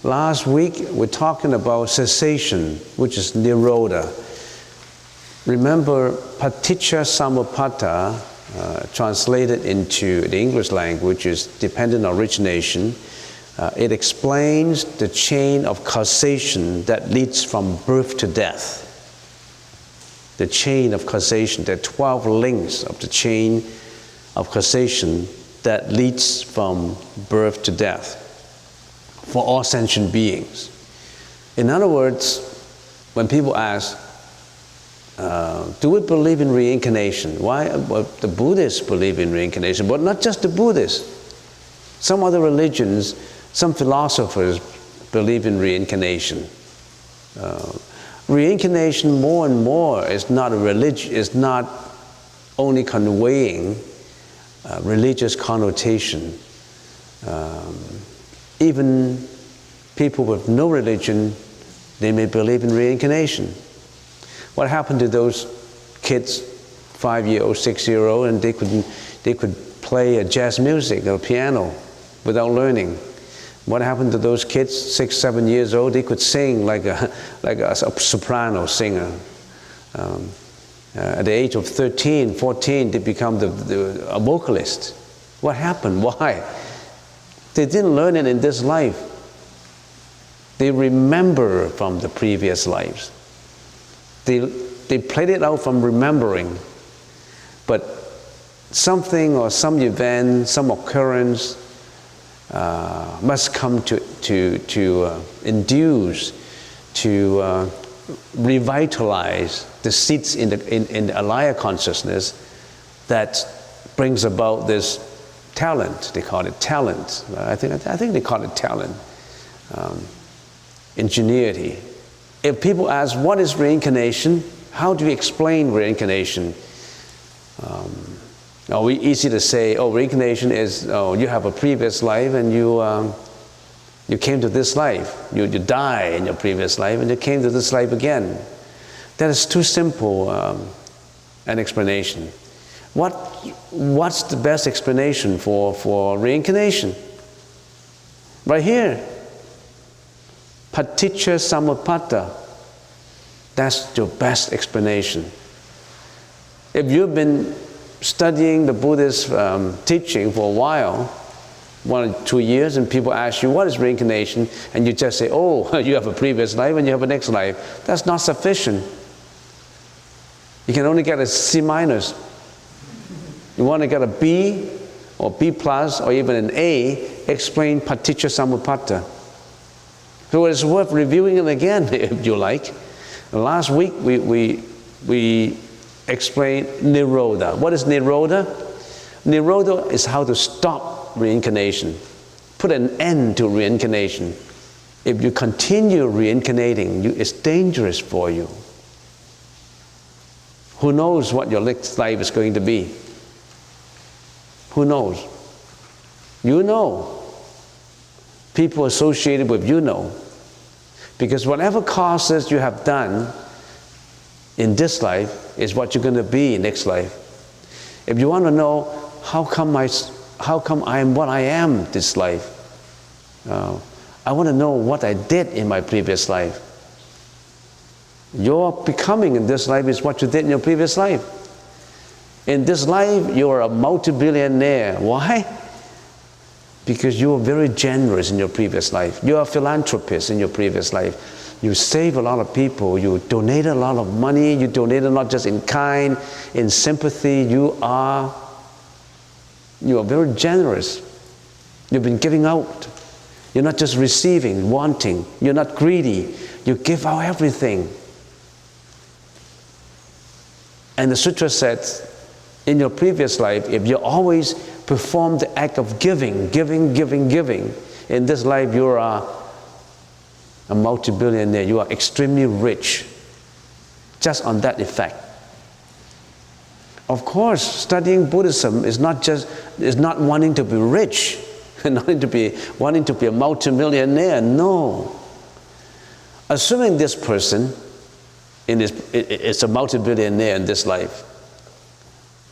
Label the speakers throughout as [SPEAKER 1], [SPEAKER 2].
[SPEAKER 1] Last week, we're talking about cessation, which is nirodha. Remember, paticca samuppada, translated into the English language, is dependent origination. It explains the chain of causation that leads from birth to death. The chain of causation, the 12 links of the chain of causation that leads from birth to death for all sentient beings. In other words, when people ask, do we believe in reincarnation? Why? Well, the Buddhists believe in reincarnation, but not just the Buddhists. Some other religions, some philosophers believe in reincarnation. Reincarnation more and more is not a religion, is not only conveying religious connotation. Even people with no religion, they may believe in reincarnation. What happened to those kids, 5-year-old, 6-year-old, and they could play a jazz music or piano without learning? What happened to those kids, 6, 7 years old? They could sing like a soprano singer. At the age of 13, 14, they become a vocalist. What happened? Why? They didn't learn it in this life. They remember from the previous lives. They played it out from remembering. But something or some event, some occurrence must come to induce, to revitalize the seeds in the alaya consciousness that brings about this talent. They call it talent. I think they call it talent. Ingenuity. If people ask, what is reincarnation? How do you explain reincarnation? We easy to say, reincarnation is, you have a previous life and you came to this life. You die in your previous life and you came to this life again. That is too simple an explanation. What's the best explanation for reincarnation? Right here. Paticca samuppada. That's your best explanation. If you've been studying the Buddhist teaching for a while, 1 or 2 years, and people ask you, what is reincarnation? And you just say, you have a previous life and you have a next life. That's not sufficient. You can only get a C-. You want to get a B or B+, or even an A, explain paticca samuppada. So it's worth reviewing it again if you like. Last week we explained nirodha. What is nirodha? Nirodha is how to stop reincarnation, put an end to reincarnation. If you continue reincarnating, it's dangerous for you. Who knows what your next life is going to be? Who knows? You know. People associated with you know. Because whatever causes you have done in this life is what you're going to be in next life. If you want to know how come I am what I am this life, I want to know what I did in my previous life. Your becoming in this life is what you did in your previous life. In this life, you are a multi-billionaire. Why? Because you were very generous in your previous life. You are a philanthropist in your previous life. You saved a lot of people. You donated a lot of money. You donated not just in kind, in sympathy. You are very generous. You've been giving out. You're not just receiving, wanting. You're not greedy. You give out everything. And the sutra says, in your previous life, if you always perform the act of giving, in this life you are a multi-billionaire. You are extremely rich, just on that effect. Of course, studying Buddhism is not wanting to be rich, wanting to be a multi-millionaire. No. Assuming this person is a multi-billionaire in this life,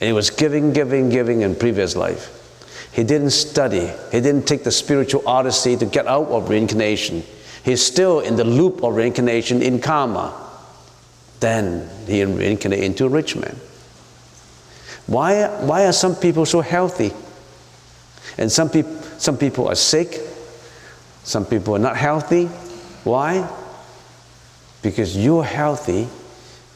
[SPEAKER 1] and he was giving in previous life. He didn't study. He didn't take the spiritual odyssey to get out of reincarnation. he's still in the loop of reincarnation in karma. Then he reincarnates into a rich man. Why are some people so healthy? And some people are sick. Some people are not healthy. Why? Because you're healthy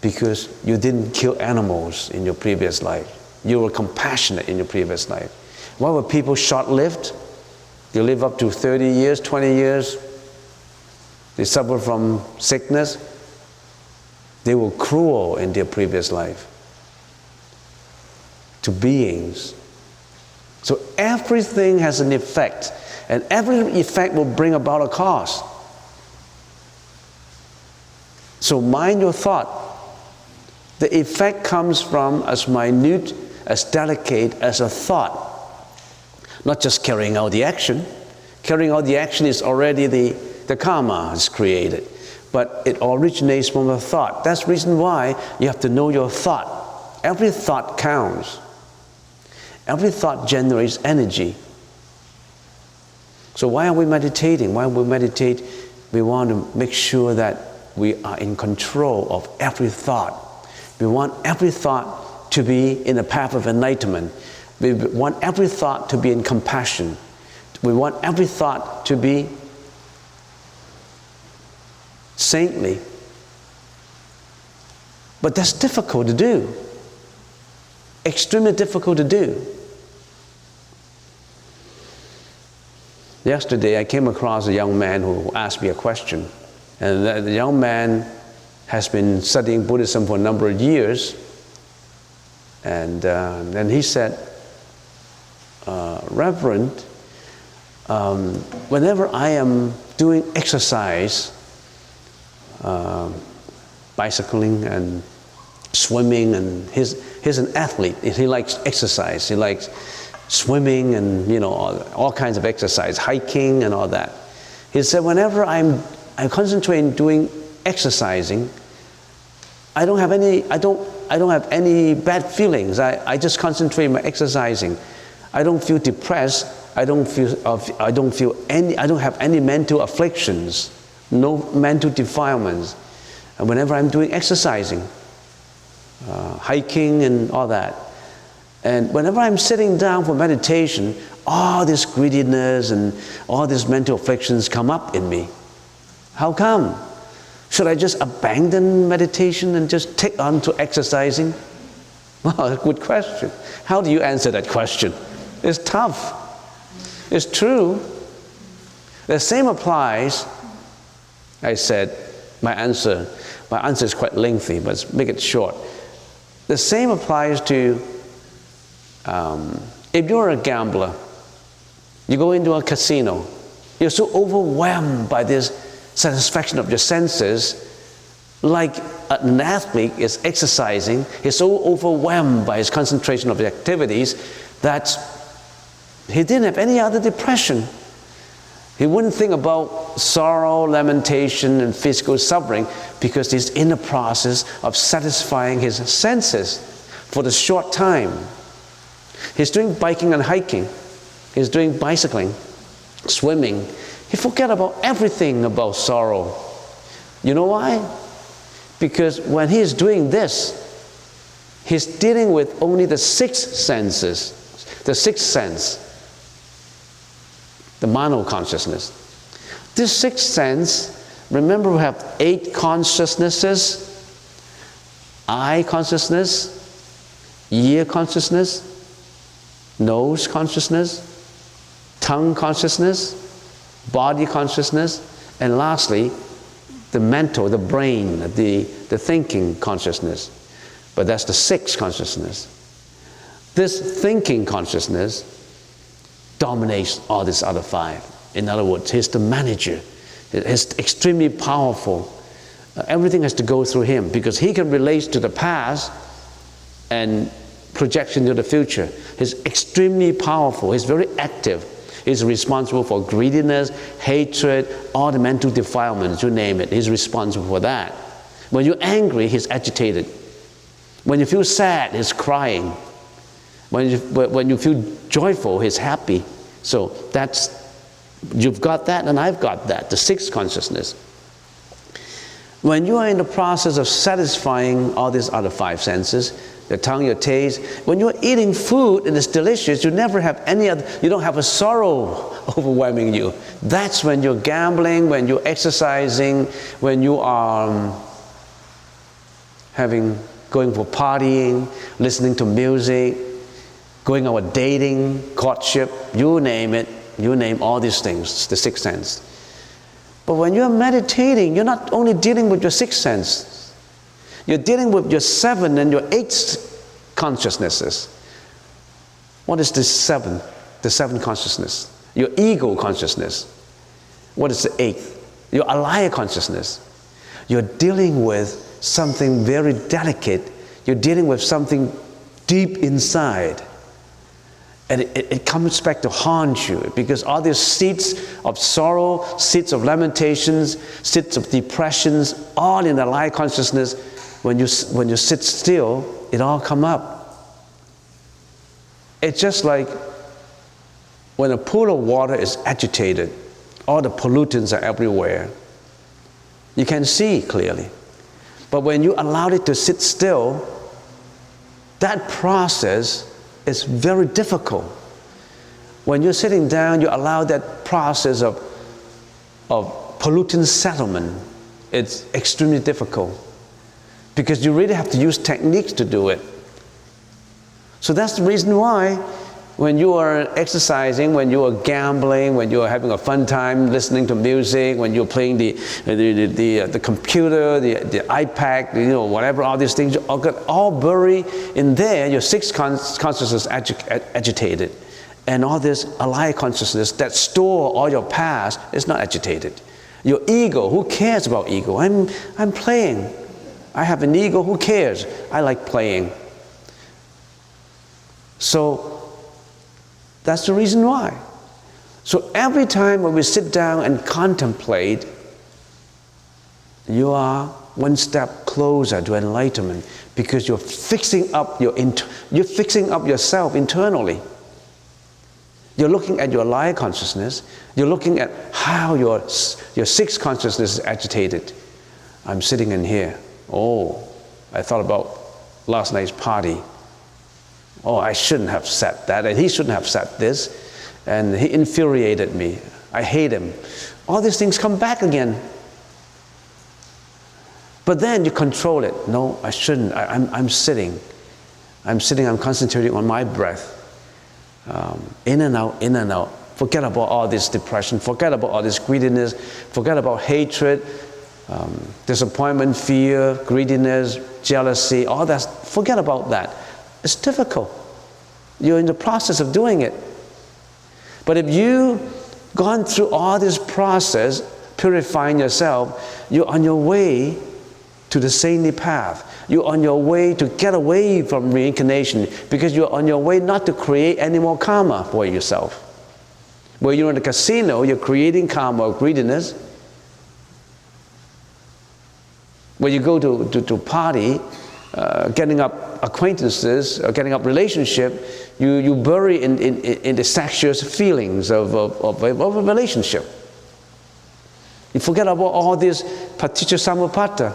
[SPEAKER 1] because you didn't kill animals in your previous life. You were compassionate in your previous life. Why were people short-lived? They live up to 30 years, 20 years. They suffer from sickness. They were cruel in their previous life to beings. So everything has an effect, and every effect will bring about a cause. So mind your thought. The effect comes from as minute, as delicate as a thought. Not just carrying out the action. Carrying out the action is already the karma is created. But it originates from a thought. That's the reason why you have to know your thought. Every thought counts. Every thought generates energy. So why are we meditating? Why we meditate? We want to make sure that we are in control of every thought. We want every thought to be in the path of enlightenment. We want every thought to be in compassion. We want every thought to be saintly. But that's difficult to do. Extremely difficult to do. Yesterday I came across a young man who asked me a question. And the young man has been studying Buddhism for a number of years. And then he said, Reverend, whenever I am doing exercise, bicycling and swimming, and he's an athlete. He likes exercise. He likes swimming and all kinds of exercise, hiking and all that. He said, whenever I concentrate in doing exercising, I don't have any bad feelings. I just concentrate on my exercising. I don't feel depressed. I don't have any mental afflictions, no mental defilements. And whenever I'm doing exercising, hiking and all that, and whenever I'm sitting down for meditation, all this greediness and all these mental afflictions come up in me. How come? Should I just abandon meditation and just take on to exercising? Well, good question. How do you answer that question? It's tough. It's true. The same applies. I said, my answer is quite lengthy, but let's make it short. The same applies to if you're a gambler, you go into a casino, you're so overwhelmed by this satisfaction of your senses, like an athlete is exercising, he's so overwhelmed by his concentration of the activities that he didn't have any other depression. He wouldn't think about sorrow, lamentation, and physical suffering because he's in the process of satisfying his senses for the short time. He's doing biking and hiking. He's doing bicycling, swimming. He forget about everything about sorrow. You know why? Because when he's doing this, he's dealing with only the sixth senses, the sixth sense, the mano consciousness. This sixth sense, remember we have 8 consciousnesses: eye consciousness, ear consciousness, nose consciousness, tongue consciousness, body consciousness, and lastly, the mental, the brain, the thinking consciousness. But that's the 6th consciousness. This thinking consciousness dominates all these other 5. In other words, he's the manager. He's extremely powerful. Everything has to go through him because he can relate to the past and projection to the future. He's extremely powerful. He's very active. He's responsible for greediness, hatred, all the mental defilements, you name it. He's responsible for that. When you're angry, he's agitated. When you feel sad, he's crying. When you feel joyful, he's happy. So that's You've got that and I've got that, the sixth consciousness. When you are in the process of satisfying all these other five senses, your tongue, your taste, when you're eating food and it's delicious, you never have any other, you don't have a sorrow overwhelming you. That's when you're gambling, when you're exercising, when you are going for partying, listening to music, going out dating, courtship, you name it, you name all these things, the sixth sense. But when you're meditating, you're not only dealing with your sixth sense, you're dealing with your seventh and your eighth consciousnesses. What is the seventh? The seventh consciousness. Your ego consciousness. What is the eighth? Your alaya consciousness. You're dealing with something very delicate. You're dealing with something deep inside. And it comes back to haunt you, because all these seeds of sorrow, seeds of lamentations, seeds of depressions, all in the alaya consciousness, when you sit still, it all come up. It's just like when a pool of water is agitated, all the pollutants are everywhere. You can see clearly. But when you allow it to sit still, that process is very difficult. When you're sitting down, you allow that process of pollutant settlement. It's extremely difficult, because you really have to use techniques to do it. So that's the reason why when you are exercising, when you are gambling, when you are having a fun time listening to music, when you're playing the computer, the iPad, whatever, all these things, all buried in there, your sixth consciousness agitated. And all this alaya consciousness that store all your past is not agitated. Your ego, who cares about ego? I'm playing. I have an ego, who cares? I like playing. So that's the reason why. So every time when we sit down and contemplate, you are one step closer to enlightenment, because you're fixing up yourself internally. You're looking at your alaya consciousness. You're looking at how your sixth consciousness is agitated. I'm sitting in here. Oh, I thought about last night's party. Oh, I shouldn't have said that, and he shouldn't have said this, and he infuriated me. I hate him. All these things come back again. But then you control it. No, I shouldn't. I'm sitting. I'm concentrating on my breath. In and out, in and out. Forget about all this depression. Forget about all this greediness. Forget about hatred, disappointment, fear, greediness, jealousy, all that. Forget about that. It's difficult. You're in the process of doing it. But if you've gone through all this process, purifying yourself, you're on your way to the saintly path. You're on your way to get away from reincarnation, because you're on your way not to create any more karma for yourself. Where you're in the casino, you're creating karma of greediness. When you go to party, getting up acquaintances, or getting up relationship, you bury in the sexual feelings of a relationship. You forget about all this paticca samuppada.